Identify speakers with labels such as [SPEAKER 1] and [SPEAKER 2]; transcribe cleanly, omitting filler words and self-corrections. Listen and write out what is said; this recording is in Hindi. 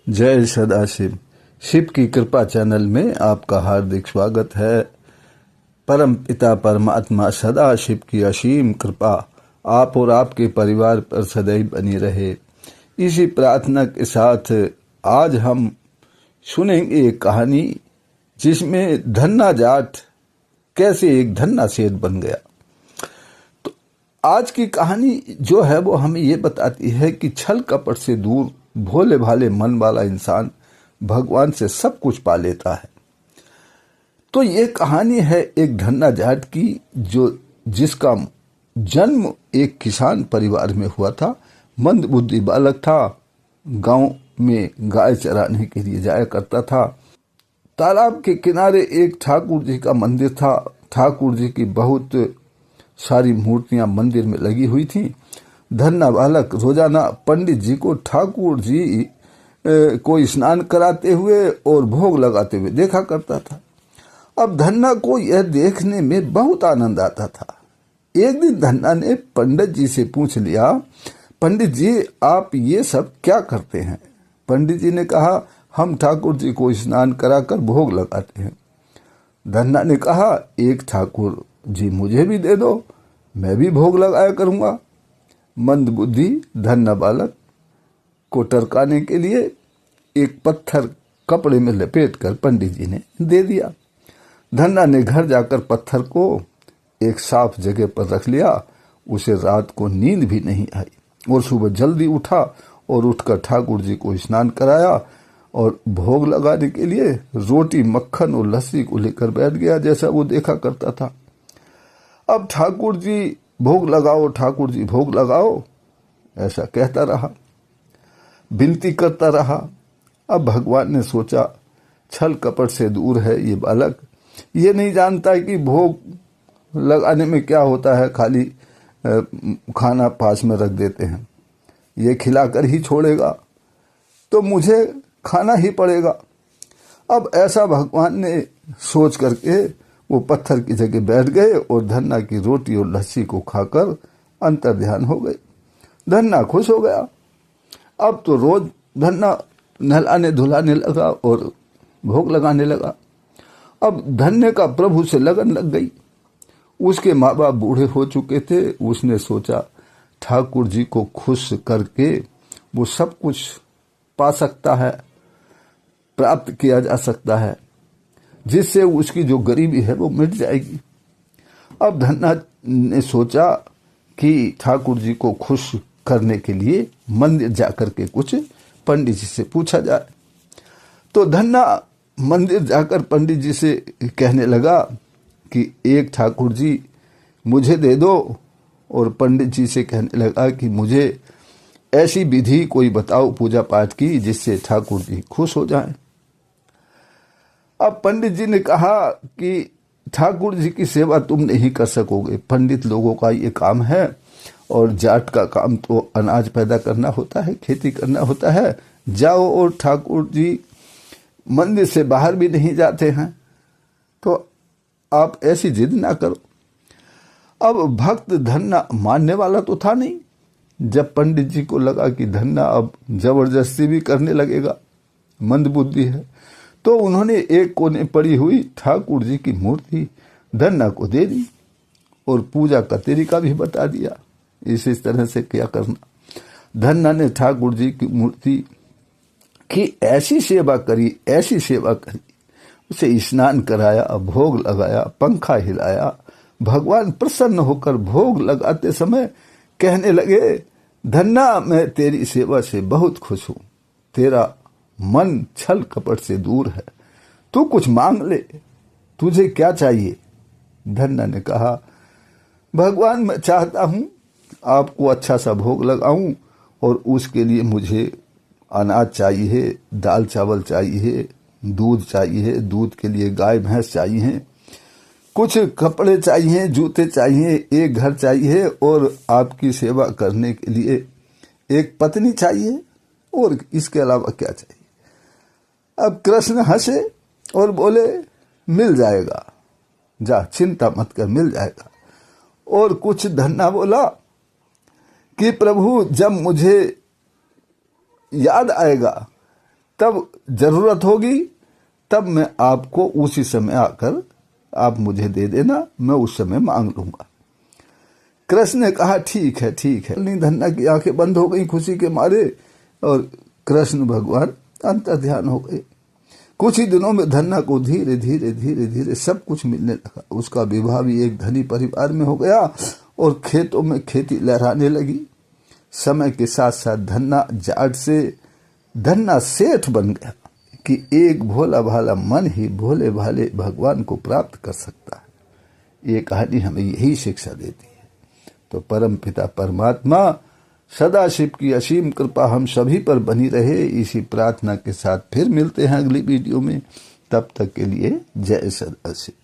[SPEAKER 1] जय सदाशिव। शिव की कृपा चैनल में आपका हार्दिक स्वागत है। परम पिता परमात्मा सदाशिव की असीम कृपा आप और आपके परिवार पर सदैव बनी रहे, इसी प्रार्थना के साथ आज हम सुनेंगे एक कहानी जिसमें धन्ना जाट कैसे एक धन्ना सेठ बन गया। तो आज की कहानी जो है वो हमें ये बताती है कि छल कपट से दूर भोले भाले मन वाला इंसान भगवान से सब कुछ पा लेता है। तो ये कहानी है एक धन्ना जाट की जिसका जन्म एक किसान परिवार में हुआ था। मंदबुद्धि बालक था, गांव में गाय चराने के लिए जाया करता था। तालाब के किनारे एक ठाकुर जी का मंदिर था। ठाकुर जी की बहुत सारी मूर्तियां मंदिर में लगी हुई थी। धन्ना बालक रोजाना पंडित जी को ठाकुर जी को स्नान कराते हुए और भोग लगाते हुए देखा करता था। अब धन्ना को यह देखने में बहुत आनंद आता था। एक दिन धन्ना ने पंडित जी से पूछ लिया, पंडित जी आप ये सब क्या करते हैं? पंडित जी ने कहा, हम ठाकुर जी को स्नान कराकर भोग लगाते हैं। धन्ना ने कहा, एक ठाकुर जी मुझे भी दे दो, मैं भी भोग लगाया करूंगा। मंदबुद्धि धन्ना बालक को टरकाने के लिए एक पत्थर कपड़े में लपेटकर पंडित जी ने दे दिया। धन्ना ने घर जाकर पत्थर को एक साफ जगह पर रख लिया। उसे रात को नींद भी नहीं आई और सुबह जल्दी उठा और उठकर ठाकुर जी को स्नान कराया और भोग लगाने के लिए रोटी, मक्खन और लस्सी को लेकर बैठ गया जैसा वो देखा करता था। अब ठाकुर जी भोग लगाओ, ठाकुर जी भोग लगाओ, ऐसा कहता रहा, विनती करता रहा। अब भगवान ने सोचा, छल कपट से दूर है ये बालक, ये नहीं जानता है कि भोग लगाने में क्या होता है। खाली खाना पास में रख देते हैं, ये खिलाकर ही छोड़ेगा तो मुझे खाना ही पड़ेगा। अब ऐसा भगवान ने सोच करके वो पत्थर की जगह बैठ गए और धन्ना की रोटी और लस्सी को खाकर अंतर ध्यान हो गए। धन्ना खुश हो गया। अब तो रोज धन्ना नहलाने धुलाने लगा और भोग लगाने लगा। अब धन्य का प्रभु से लगन लग गई। उसके माँ बाप बूढ़े हो चुके थे। उसने सोचा, ठाकुर जी को खुश करके वो सब कुछ पा सकता है, प्राप्त किया जा सकता है, जिससे उसकी जो गरीबी है वो मिट जाएगी। अब धन्ना ने सोचा कि ठाकुर जी को खुश करने के लिए मंदिर जाकर के कुछ पंडित जी से पूछा जाए। तो धन्ना मंदिर जाकर पंडित जी से कहने लगा कि एक ठाकुर जी मुझे दे दो, और पंडित जी से कहने लगा कि मुझे ऐसी विधि कोई बताओ पूजा पाठ की जिससे ठाकुर जी खुश हो जाएं। अब पंडित जी ने कहा कि ठाकुर जी की सेवा तुम नहीं कर सकोगे, पंडित लोगों का ये काम है और जाट का काम तो अनाज पैदा करना होता है, खेती करना होता है। जाओ, और ठाकुर जी मंदिर से बाहर भी नहीं जाते हैं, तो आप ऐसी जिद ना करो। अब भक्त धन्ना मानने वाला तो था नहीं। जब पंडित जी को लगा कि धन्ना अब जबरदस्ती भी करने लगेगा, मंदबुद्धि है, तो उन्होंने एक कोने पड़ी हुई ठाकुर जी की मूर्ति धन्ना को दे दी और पूजा का तरीका भी बता दिया, इस तरह से क्या करना। धन्ना ने ठाकुर जी की मूर्ति की ऐसी सेवा करी, ऐसी सेवा करी, उसे स्नान कराया, भोग लगाया, पंखा हिलाया। भगवान प्रसन्न होकर भोग लगाते समय कहने लगे, धन्ना मैं तेरी सेवा से बहुत खुश हूं, तेरा मन छल कपट से दूर है, तू कुछ मांग ले, तुझे क्या चाहिए? धन्ना ने कहा, भगवान मैं चाहता हूं आपको अच्छा सा भोग लगाऊं और उसके लिए मुझे अनाज चाहिए, दाल चावल चाहिए, दूध चाहिए, दूध के लिए गाय भैंस चाहिए, कुछ कपड़े चाहिए, जूते चाहिए, एक घर चाहिए और आपकी सेवा करने के लिए एक पत्नी चाहिए, और इसके अलावा क्या चाहिए? अब कृष्ण हंसे और बोले, मिल जाएगा, जा चिंता मत कर, मिल जाएगा। और कुछ धन्ना बोला कि प्रभु जब मुझे याद आएगा तब जरूरत होगी तब मैं आपको उसी समय आकर आप मुझे दे देना, मैं उस समय मांग लूंगा। कृष्ण ने कहा ठीक है ठीक है। धन्ना की आंखें बंद हो गई खुशी के मारे और कृष्ण भगवान अंतर्ध्यान हो गए। कुछ ही दिनों में धन्ना को धीरे धीरे धीरे धीरे सब कुछ मिलने लगा। उसका विवाह भी एक धनी परिवार में हो गया और खेतों में खेती लहराने लगी। समय के साथ साथ धन्ना जाट से धन्ना सेठ बन गया कि एक भोला भाला मन ही भोले भाले भगवान को प्राप्त कर सकता है। ये कहानी हमें यही शिक्षा देती है। तो परम पिता परमात्मा सदाशिव की असीम कृपा हम सभी पर बनी रहे, इसी प्रार्थना के साथ फिर मिलते हैं अगली वीडियो में। तब तक के लिए जय सदाशिव।